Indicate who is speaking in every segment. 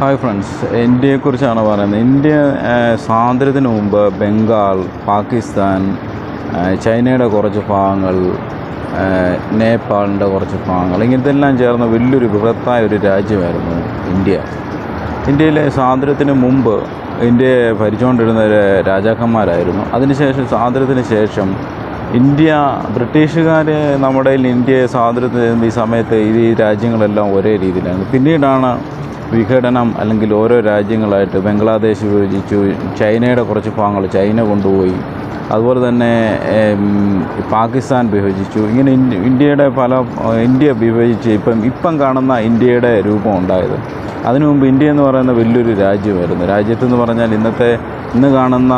Speaker 1: Hi friends, ഇന്ത്യയെക്കുറിച്ചാണ് പറയുന്നത്. India സ്വാതന്ത്ര്യത്തിന് മുമ്പ് ബംഗാൾ, പാകിസ്ഥാൻ, ചൈനയുടെ കുറച്ച് ഭാഗങ്ങൾ, നേപ്പാളിൻ്റെ കുറച്ച് ഭാഗങ്ങൾ, ഇങ്ങനത്തെല്ലാം ചേർന്ന വലിയൊരു ബൃഹത്തായ ഒരു രാജ്യമായിരുന്നു ഇന്ത്യ. ഇന്ത്യയിലെ സ്വാതന്ത്ര്യത്തിന് മുമ്പ് ഇന്ത്യയെ ഭരിച്ചുകൊണ്ടിരുന്ന രാജാക്കന്മാരായിരുന്നു. അതിനുശേഷം സ്വാതന്ത്ര്യത്തിന് ശേഷം ബ്രിട്ടീഷുകാർ നമ്മുടെ ഇന്ത്യയെ സ്വാതന്ത്ര്യത്തിന് ഈ സമയത്ത് ഈ രാജ്യങ്ങളെല്ലാം ഒരേ രീതിയിലാണ്. പിന്നീടാണ് വിഘടനം, അല്ലെങ്കിൽ ഓരോ രാജ്യങ്ങളായിട്ട് ബംഗ്ലാദേശ് വിഭജിച്ചു, ചൈനയുടെ കുറച്ച് ഭാഗങ്ങൾ ചൈന കൊണ്ടുപോയി, അതുപോലെ തന്നെ പാകിസ്ഥാൻ വിഭജിച്ചു. ഇങ്ങനെ ഇന്ത്യ വിഭജിച്ച് ഇപ്പം കാണുന്ന ഇന്ത്യയുടെ രൂപം ഉണ്ടായത്. അതിനു മുമ്പ് ഇന്ത്യ എന്ന് പറയുന്ന വലിയൊരു രാജ്യമായിരുന്നു. രാജ്യത്തെന്ന് പറഞ്ഞാൽ ഇന്ന് കാണുന്ന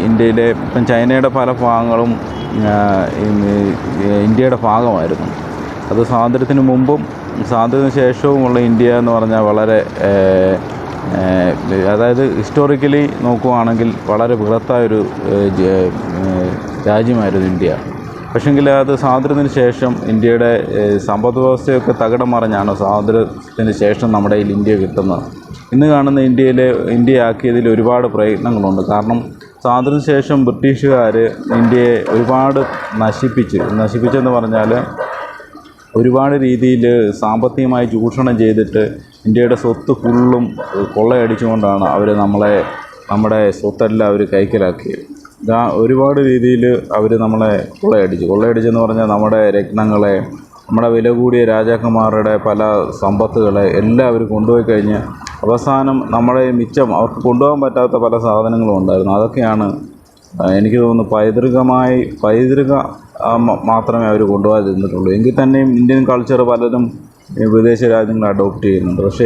Speaker 1: ഇന്ത്യയിലെ ഇപ്പം ചൈനയുടെ പല ഭാഗങ്ങളും ഇന്ത്യയുടെ ഭാഗമായിരുന്നു. അത് സ്വാതന്ത്ര്യത്തിന് മുമ്പും സ്വാതന്ത്ര്യത്തിന് ശേഷവുമുള്ള ഇന്ത്യ എന്ന് പറഞ്ഞാൽ വളരെ അതായത് ഹിസ്റ്റോറിക്കലി നോക്കുകയാണെങ്കിൽ വളരെ ബൃഹത്തായൊരു രാജ്യമായിരുന്നു ഇന്ത്യ. പക്ഷെങ്കിൽ അത് സ്വാതന്ത്ര്യത്തിന് ശേഷം ഇന്ത്യയുടെ സമ്പദ് വ്യവസ്ഥയൊക്കെ തകിടം മറിഞ്ഞാണ് സ്വാതന്ത്ര്യത്തിന് ശേഷം നമ്മുടെ കയ്യിൽ ഇന്ത്യ കിട്ടുന്നത്. ഇന്ന് കാണുന്ന ഇന്ത്യയാക്കിയതിൽ ഒരുപാട് പ്രയത്നങ്ങളുണ്ട്. കാരണം സ്വാതന്ത്ര്യത്തിന് ശേഷം ബ്രിട്ടീഷുകാർ ഇന്ത്യയെ ഒരുപാട് നശിപ്പിച്ചെന്ന് പറഞ്ഞാൽ ഒരുപാട് രീതിയിൽ സാമ്പത്തികമായി ചൂഷണം ചെയ്തിട്ട് ഇന്ത്യയുടെ സ്വത്ത് ഫുള്ളും കൊള്ളയടിച്ചുകൊണ്ടാണ് അവർ നമ്മുടെ സ്വത്തെല്ലാം അവർ കൈക്കലാക്കിയത്. ഒരുപാട് രീതിയിൽ അവർ നമ്മളെ കൊള്ളയടിച്ചെന്ന് പറഞ്ഞാൽ നമ്മുടെ രത്നങ്ങളെ, നമ്മുടെ വില കൂടിയ രാജാക്കന്മാരുടെ പല സമ്പത്തുകളെ എല്ലാം അവർ കൊണ്ടുപോയി കഴിഞ്ഞ് അവസാനം നമ്മുടെ മിച്ചം അവർക്ക് കൊണ്ടുപോകാൻ പറ്റാത്ത പല സാധനങ്ങളും ഉണ്ടായിരുന്നു. അതൊക്കെയാണ് എനിക്ക് തോന്നുന്നു പൈതൃക മാത്രമേ അവർ കൊണ്ടുപോകാതിരുന്നിട്ടുള്ളൂ. എങ്കിൽ തന്നെയും ഇന്ത്യൻ കൾച്ചർ പലരും വിദേശ രാജ്യങ്ങൾ അഡോപ്റ്റ് ചെയ്യുന്നുണ്ട്. പക്ഷേ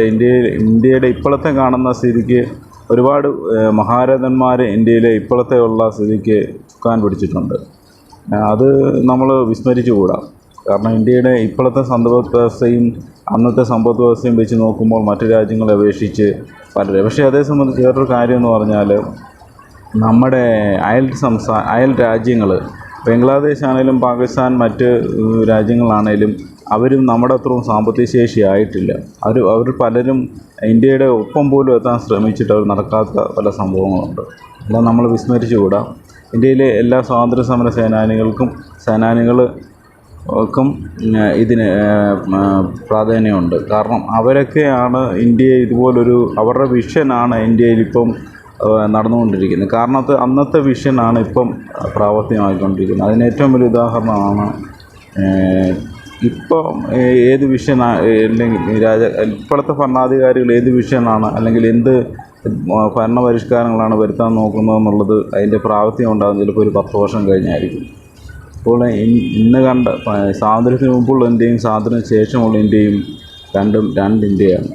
Speaker 1: ഇന്ത്യയുടെ ഇപ്പോഴത്തെ കാണുന്ന സ്ഥിതിക്ക് ഒരുപാട് മഹാരഥന്മാർ ഇന്ത്യയിലെ ഇപ്പോഴത്തെ ഉള്ള സ്ഥിതിക്ക് ചുക്കാൻ പിടിച്ചിട്ടുണ്ട്. അത് നമ്മൾ വിസ്മരിച്ചുകൂടാ. കാരണം ഇന്ത്യയുടെ ഇപ്പോഴത്തെ സമ്പദ് വ്യവസ്ഥയും അന്നത്തെ സമ്പദ് വ്യവസ്ഥയും വെച്ച് നോക്കുമ്പോൾ മറ്റു രാജ്യങ്ങളെ അപേക്ഷിച്ച് പലരും. പക്ഷേ അതേ സംബന്ധിച്ച് വേറൊരു കാര്യം എന്ന് പറഞ്ഞാൽ നമ്മുടെ അയൽ രാജ്യങ്ങൾ, ബംഗ്ലാദേശ് ആണെങ്കിലും പാകിസ്ഥാൻ, മറ്റ് രാജ്യങ്ങളാണേലും അവരും നമ്മുടെ അത്രയും സാമ്പത്തിക ശേഷി ആയിട്ടില്ല. അവർ പലരും ഇന്ത്യയുടെ ഒപ്പം പോലും എത്താൻ ശ്രമിച്ചിട്ട് അവർ നടക്കാത്ത പല സംഭവങ്ങളുണ്ട്. എല്ലാം നമ്മൾ വിസ്മരിച്ചുകൂടാ. ഇന്ത്യയിലെ എല്ലാ സ്വാതന്ത്ര്യ സമര സേനാനികൾക്കും ഇതിന് പ്രാധാന്യമുണ്ട്. കാരണം അവരൊക്കെയാണ് ഇന്ത്യയെ ഇതുപോലൊരു അവരുടെ വിഷനാണ് ഇന്ത്യയിലിപ്പം നടന്നുകൊണ്ടിരിക്കുന്നത്. കാരണം അന്നത്തെ വിഷനാണ് ഇപ്പം പ്രാവർത്തികമായിക്കൊണ്ടിരിക്കുന്നത്. അതിന് ഏറ്റവും വലിയ ഉദാഹരണമാണ് ഇപ്പം ഏത് വിഷൻ, അല്ലെങ്കിൽ ഇപ്പോഴത്തെ ഭരണാധികാരികൾ ഏത് വിഷനാണ് അല്ലെങ്കിൽ എന്ത് ഭരണപരിഷ്കാരങ്ങളാണ് വരുത്താൻ നോക്കുന്നതെന്നുള്ളത് അതിൻ്റെ പ്രാവർത്തികം ഉണ്ടാകുന്ന ചിലപ്പോൾ ഒരു 10 വർഷം കഴിഞ്ഞായിരിക്കും. അപ്പോൾ ഇന്ന് കണ്ട സ്വാതന്ത്ര്യത്തിന് മുമ്പുള്ള ഇന്ത്യയും സ്വാതന്ത്ര്യത്തിന് ശേഷമുള്ള ഇന്ത്യയും രണ്ട് ഇന്ത്യയാണ്.